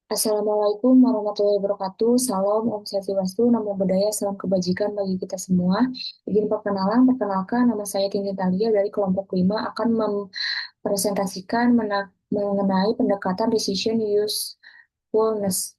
Assalamualaikum warahmatullahi wabarakatuh. Salam Om Swastiastu, Namo Buddhaya, salam kebajikan bagi kita semua. Izin perkenalkan, nama saya Tini Talia dari kelompok 5 akan mempresentasikan mengenai pendekatan decision usefulness.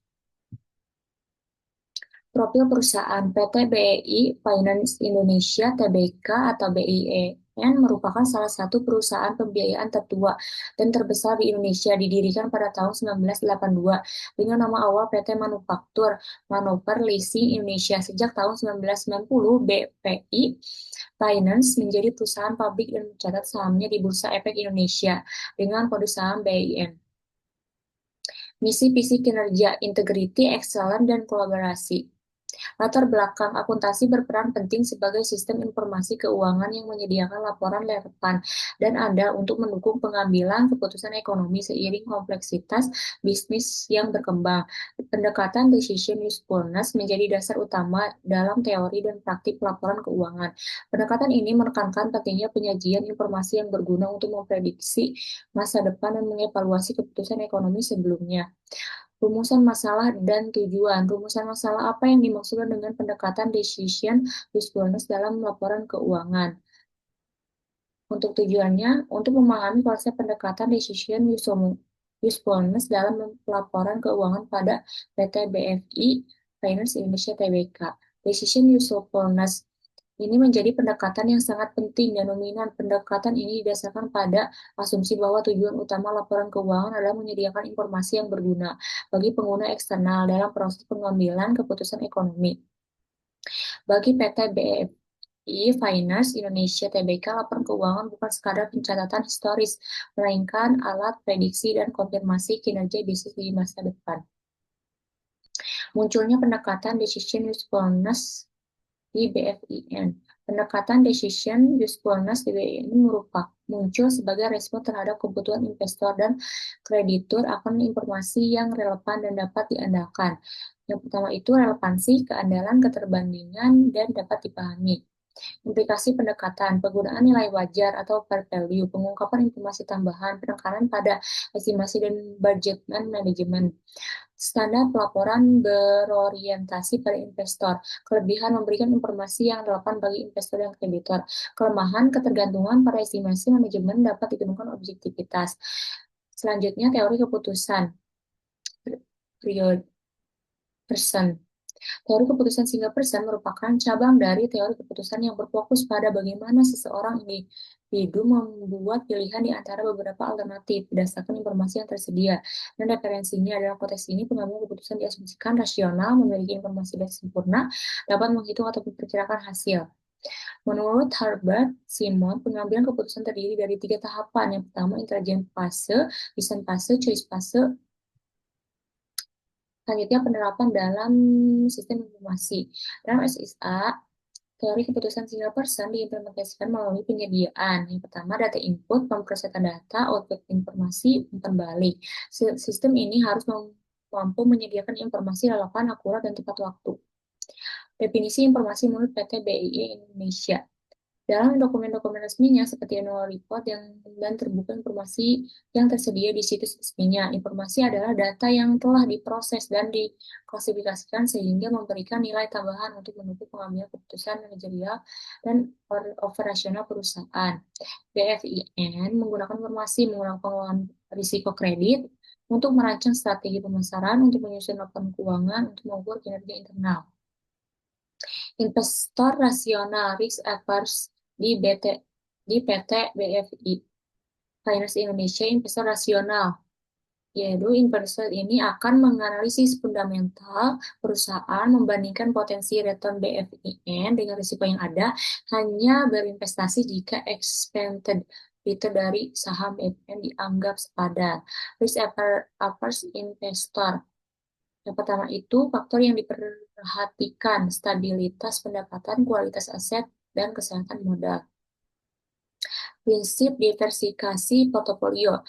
Profil perusahaan PT BEI Finance Indonesia Tbk atau BIEN merupakan salah satu perusahaan pembiayaan tertua dan terbesar di Indonesia, didirikan pada tahun 1982 dengan nama awal PT Manufaktur Manoper Leasing Indonesia. Sejak tahun 1990, BPI Finance menjadi perusahaan publik dan mencatat sahamnya di Bursa Efek Indonesia dengan kode saham BIN. Misi visi kinerja, integrity, excellence, dan kolaborasi. Latar belakang akuntansi berperan penting sebagai sistem informasi keuangan yang menyediakan laporan relevan dan ada untuk mendukung pengambilan keputusan ekonomi seiring kompleksitas bisnis yang berkembang. Pendekatan decision usefulness menjadi dasar utama dalam teori dan praktik laporan keuangan. Pendekatan ini menekankan pentingnya penyajian informasi yang berguna untuk memprediksi masa depan dan mengevaluasi keputusan ekonomi sebelumnya. Rumusan masalah dan tujuan. Rumusan masalah apa yang dimaksudkan dengan pendekatan decision usefulness dalam laporan keuangan? Untuk tujuannya, untuk memahami konsep pendekatan decision usefulness dalam laporan keuangan pada PT BFI Finance Indonesia Tbk. Decision usefulness ini menjadi pendekatan yang sangat penting dan dominan. Pendekatan ini didasarkan pada asumsi bahwa tujuan utama laporan keuangan adalah menyediakan informasi yang berguna bagi pengguna eksternal dalam proses pengambilan keputusan ekonomi. Bagi PT BFI Finance Indonesia Tbk, laporan keuangan bukan sekadar pencatatan historis, melainkan alat prediksi dan konfirmasi kinerja bisnis di masa depan. Munculnya pendekatan decision usefulness di BFIN. Pendekatan decision usefulness di BFIN muncul sebagai respon terhadap kebutuhan investor dan kreditur akan informasi yang relevan dan dapat diandalkan. Yang pertama itu relevansi, keandalan, keterbandingan, dan dapat dipahami. Implikasi pendekatan, penggunaan nilai wajar atau fair value, pengungkapan informasi tambahan, penekanan pada estimasi dan budget manajemen. Standar pelaporan berorientasi pada investor. Kelebihan memberikan informasi yang relevan bagi investor dan kreditor. Kelemahan ketergantungan pada estimasi manajemen dapat ditemukan objektivitas. Selanjutnya teori keputusan. Period person. Teori keputusan single person merupakan cabang dari teori keputusan yang berfokus pada bagaimana seseorang individu membuat pilihan di antara beberapa alternatif berdasarkan informasi yang tersedia dan referensinya. Dalam konteks ini, pengambilan keputusan diasumsikan rasional, memiliki informasi yang sempurna, dapat menghitung atau memperkirakan hasil. Menurut Herbert Simon, pengambilan keputusan terdiri dari 3 tahapan. Yang pertama, intelligent fase, design fase, choice fase. Selanjutnya, penerapan dalam sistem informasi. Dalam SSA, teori keputusan single person diimplementasikan melalui penyediaan. Yang pertama, data input, pemrosesan data, output informasi, umpan balik. Sistem ini harus mampu menyediakan informasi relevan, akurat, dan tepat waktu. Definisi informasi menurut PT BII Indonesia. Dalam dokumen-dokumen resminya seperti annual report dan terbuka informasi yang tersedia di situs resminya. Informasi adalah data yang telah diproses dan diklasifikasikan sehingga memberikan nilai tambahan untuk mendukung pengambilan keputusan manajerial dan operasional perusahaan. BFIN menggunakan informasi menggunakan pengelolaan risiko kredit untuk merancang strategi pemasaran, untuk menyusun laporan keuangan, untuk mengukur kinerja internal. Investor rasional risk averse di PT BFI Finance Indonesia. Investor rasional, yaitu investor ini akan menganalisis fundamental perusahaan, membandingkan potensi return BFIN dengan risiko yang ada, hanya berinvestasi jika expected return dari saham BFIN dianggap sepadan. Risk averse investor. Yang pertama itu faktor yang diperhatikan, stabilitas pendapatan, kualitas aset, dan kesehatan modal. Prinsip diversifikasi portofolio.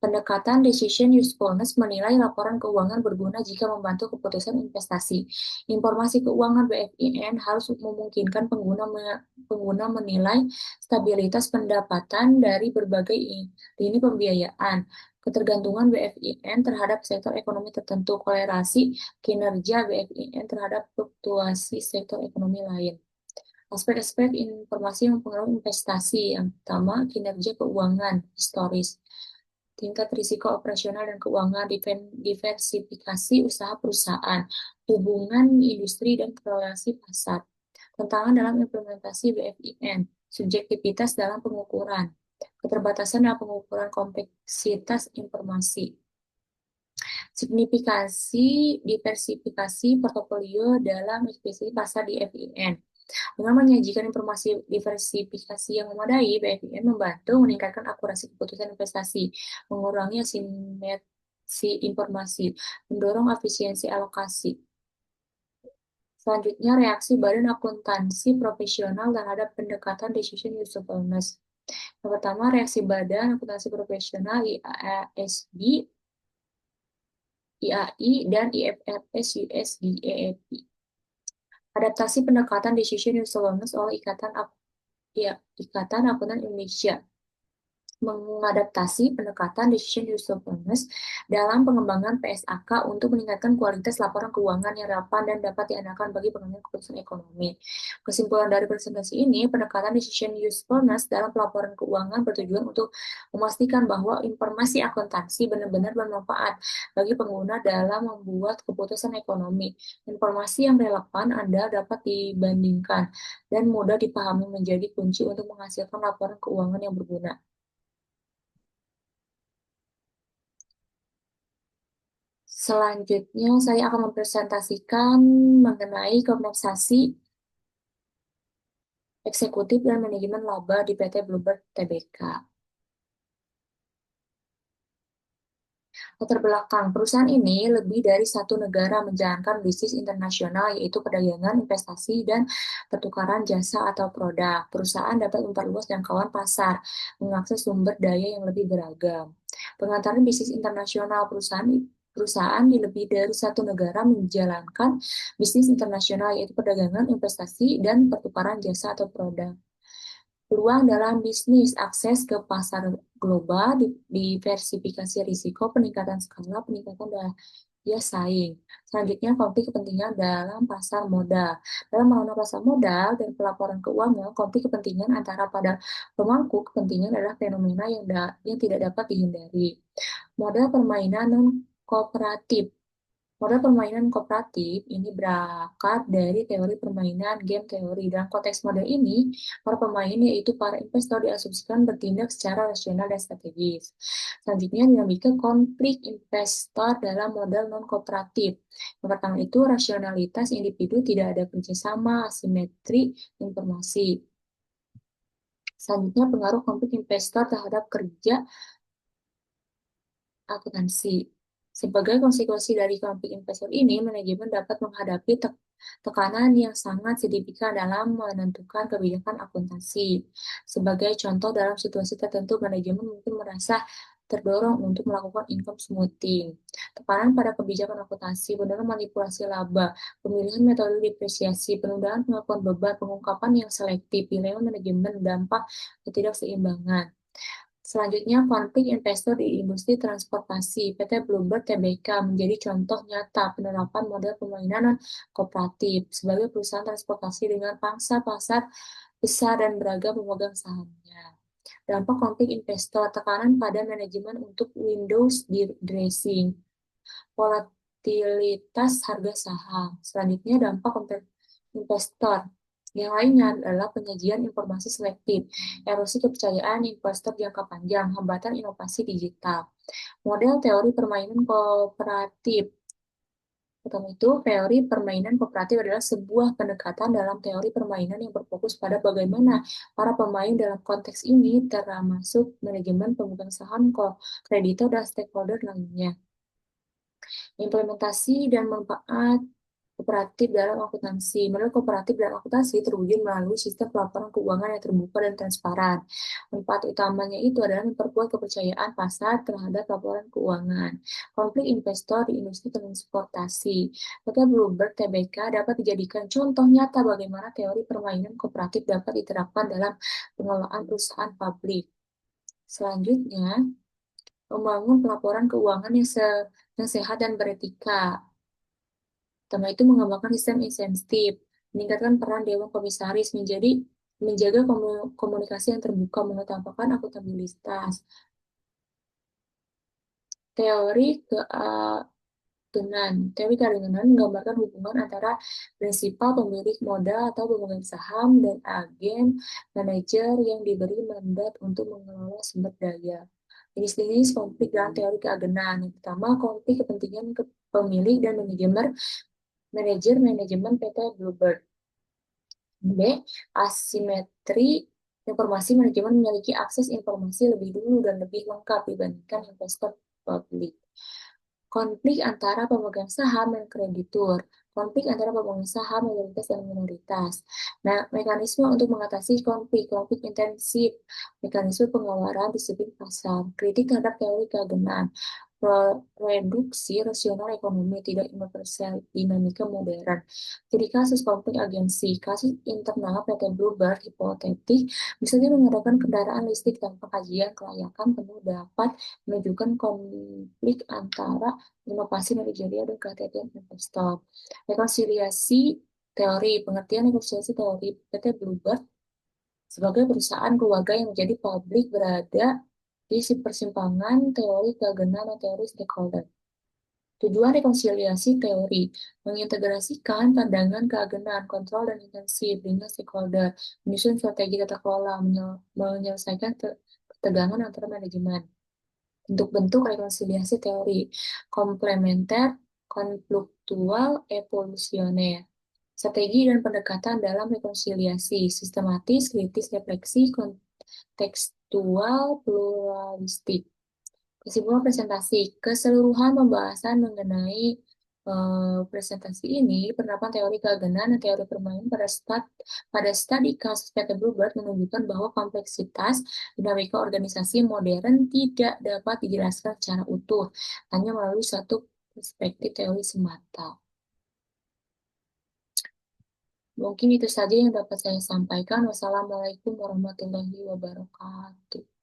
Pendekatan decision usefulness menilai laporan keuangan berguna jika membantu keputusan investasi. Informasi keuangan BFIN harus memungkinkan pengguna menilai stabilitas pendapatan dari berbagai lini pembiayaan. Ketergantungan BFIN terhadap sektor ekonomi tertentu, kolerasi kinerja BFIN terhadap fluktuasi sektor ekonomi lain. Aspek-aspek informasi yang mempengaruhi investasi. Yang pertama, kinerja keuangan historis, tingkat risiko operasional dan keuangan, diversifikasi usaha perusahaan, hubungan industri dan korelasi pasar, tantangan dalam implementasi BFIN, subjektivitas dalam pengukuran, keterbatasan dalam pengukuran kompleksitas informasi, signifikasi diversifikasi portofolio dalam ekspresi pasar di BFIN. Dengan menyajikan informasi diversifikasi yang memadai, BFIN membantu meningkatkan akurasi keputusan investasi, mengurangi asimetri informasi, mendorong efisiensi alokasi. Selanjutnya, reaksi Badan Akuntansi Profesional terhadap pendekatan decision usefulness. Yang pertama, reaksi Badan Akuntansi Profesional IASB, IAI, dan IFRS US GAAP. Adaptasi pendekatan decision usefulness oleh Ikatan Akuntan Indonesia mengadaptasi pendekatan decision usefulness dalam pengembangan PSAK untuk meningkatkan kualitas laporan keuangan yang relevan dan dapat diandalkan bagi pengambilan keputusan ekonomi. Kesimpulan dari presentasi ini, pendekatan decision usefulness dalam pelaporan keuangan bertujuan untuk memastikan bahwa informasi akuntansi benar-benar bermanfaat bagi pengguna dalam membuat keputusan ekonomi. Informasi yang relevan Anda dapat dibandingkan dan mudah dipahami menjadi kunci untuk menghasilkan laporan keuangan yang berguna. Selanjutnya, saya akan mempresentasikan mengenai kompensasi eksekutif dan manajemen laba di PT Bluebird Tbk. Latar belakang perusahaan ini lebih dari satu negara menjalankan bisnis internasional, yaitu perdagangan, investasi, dan pertukaran jasa atau produk. Perusahaan dapat memperluas jangkauan pasar, mengakses sumber daya yang lebih beragam. Pengantaran bisnis internasional perusahaan di lebih dari satu negara menjalankan bisnis internasional, yaitu perdagangan, investasi, dan pertukaran jasa atau produk. Peluang dalam bisnis, akses ke pasar global, diversifikasi risiko, peningkatan skala, peningkatan daya saing. Selanjutnya, konflik kepentingan dalam pasar modal. Dalam mengelola pasar modal dan pelaporan keuangan, konflik kepentingan antara pada pemangku kepentingan adalah fenomena yang tidak dapat dihindari. Model permainan non-kooperatif. Model permainan kooperatif ini berakar dari teori permainan game teori. Dalam konteks model ini, para pemain yaitu para investor diasumsikan bertindak secara rasional dan strategis. Selanjutnya, dinamika konflik investor dalam model non-kooperatif. Yang pertama itu rasionalitas individu, tidak ada kerjasama, asimetri informasi. Selanjutnya, pengaruh konflik investor terhadap kerja akuntansi. Sebagai konsekuensi dari konflik investor ini, manajemen dapat menghadapi tekanan yang sangat signifikan dalam menentukan kebijakan akuntansi. Sebagai contoh, dalam situasi tertentu, manajemen mungkin merasa terdorong untuk melakukan income smoothing, tekanan pada kebijakan akuntansi, benar manipulasi laba, pemilihan metode depresiasi, penundaan pengakuan beban, pengungkapan yang selektif, dilema manajemen, dampak ketidakseimbangan. Selanjutnya, konflik investor di industri transportasi. PT Bluebird Tbk menjadi contoh nyata penerapan model permainan kooperatif sebagai perusahaan transportasi dengan pangsa pasar besar dan beragam pemegang sahamnya. Dampak konflik investor, tekanan pada manajemen untuk Windows dressing, volatilitas harga saham. Selanjutnya, dampak konflik investor. Yang lainnya adalah penyajian informasi selektif, erosi kepercayaan investor jangka panjang, hambatan inovasi digital. Model teori permainan kooperatif. Pertama itu, teori permainan kooperatif adalah sebuah pendekatan dalam teori permainan yang berfokus pada bagaimana para pemain dalam konteks ini, termasuk manajemen, pemegang saham, kreditor, dan stakeholder lainnya. Implementasi dan manfaat Kooperatif dalam akuntansi. Menurut kooperatif dalam akuntansi terwujud melalui sistem pelaporan keuangan yang terbuka dan transparan. Manfaat utamanya itu adalah memperkuat kepercayaan pasar terhadap laporan keuangan. Konflik investor di industri transportasi. PT Bloomberg Tbk dapat dijadikan contoh nyata bagaimana teori permainan kooperatif dapat diterapkan dalam pengelolaan perusahaan publik. Selanjutnya, membangun pelaporan keuangan yang sehat dan beretika. Pertama itu mengembangkan sistem insentif, meningkatkan peran Dewan Komisaris menjaga komunikasi yang terbuka, mengedepankan akuntabilitas. Teori teori keagenan menggambarkan hubungan antara prinsipal pemilik modal atau pemegang saham dan agen manajer yang diberi mandat untuk mengelola sumber daya. Jenis-jenis konflik dalam teori keagenan. Yang pertama, konflik kepentingan pemilik dan manajemen PT Bluebird. B. Asimetri informasi manajemen memiliki akses informasi lebih dulu dan lebih lengkap dibandingkan investor publik. Konflik antara pemegang saham dan kreditur. Konflik antara pemegang saham mayoritas dan minoritas. Nah, mekanisme untuk mengatasi konflik intensif. Mekanisme pengeluaran disiplin pasar. Kritik terhadap teori keagenan. Reduksi rasional ekonomi tidak universal dinamika modern. Jadi kasus konflik agensi, kasus internal PT Bluebird hipotetik, misalnya mengadakan kendaraan listrik tanpa kajian kelayakan penuh dapat menunjukkan konflik antara inovasi manajerial dan kehati-hatian investor. Rekonsiliasi teori, pengertian rekonsiliasi teori PT Bluebird sebagai perusahaan keluarga yang menjadi publik berada di persimpangan teori keagenan dan teori stakeholder. Tujuan rekonsiliasi teori mengintegrasikan pandangan keagenan, kontrol, dan intensif dengan stakeholder, menyusun strategi tata kelola, menyelesaikan ketegangan antara manajemen. Bentuk-bentuk rekonsiliasi teori komplementer, konfliktual, evolusioner. Strategi dan pendekatan dalam rekonsiliasi sistematis, kritis, refleksi, kontekstual, pluralistik. Kesimpulan presentasi, keseluruhan pembahasan mengenai presentasi ini, penerapan teori keagenan dan teori permainan pada studi kasus PT Bluebird menunjukkan bahwa kompleksitas dinamika organisasi modern tidak dapat dijelaskan secara utuh, hanya melalui satu perspektif teori semata. Mungkin itu saja yang dapat saya sampaikan. Wassalamualaikum warahmatullahi wabarakatuh.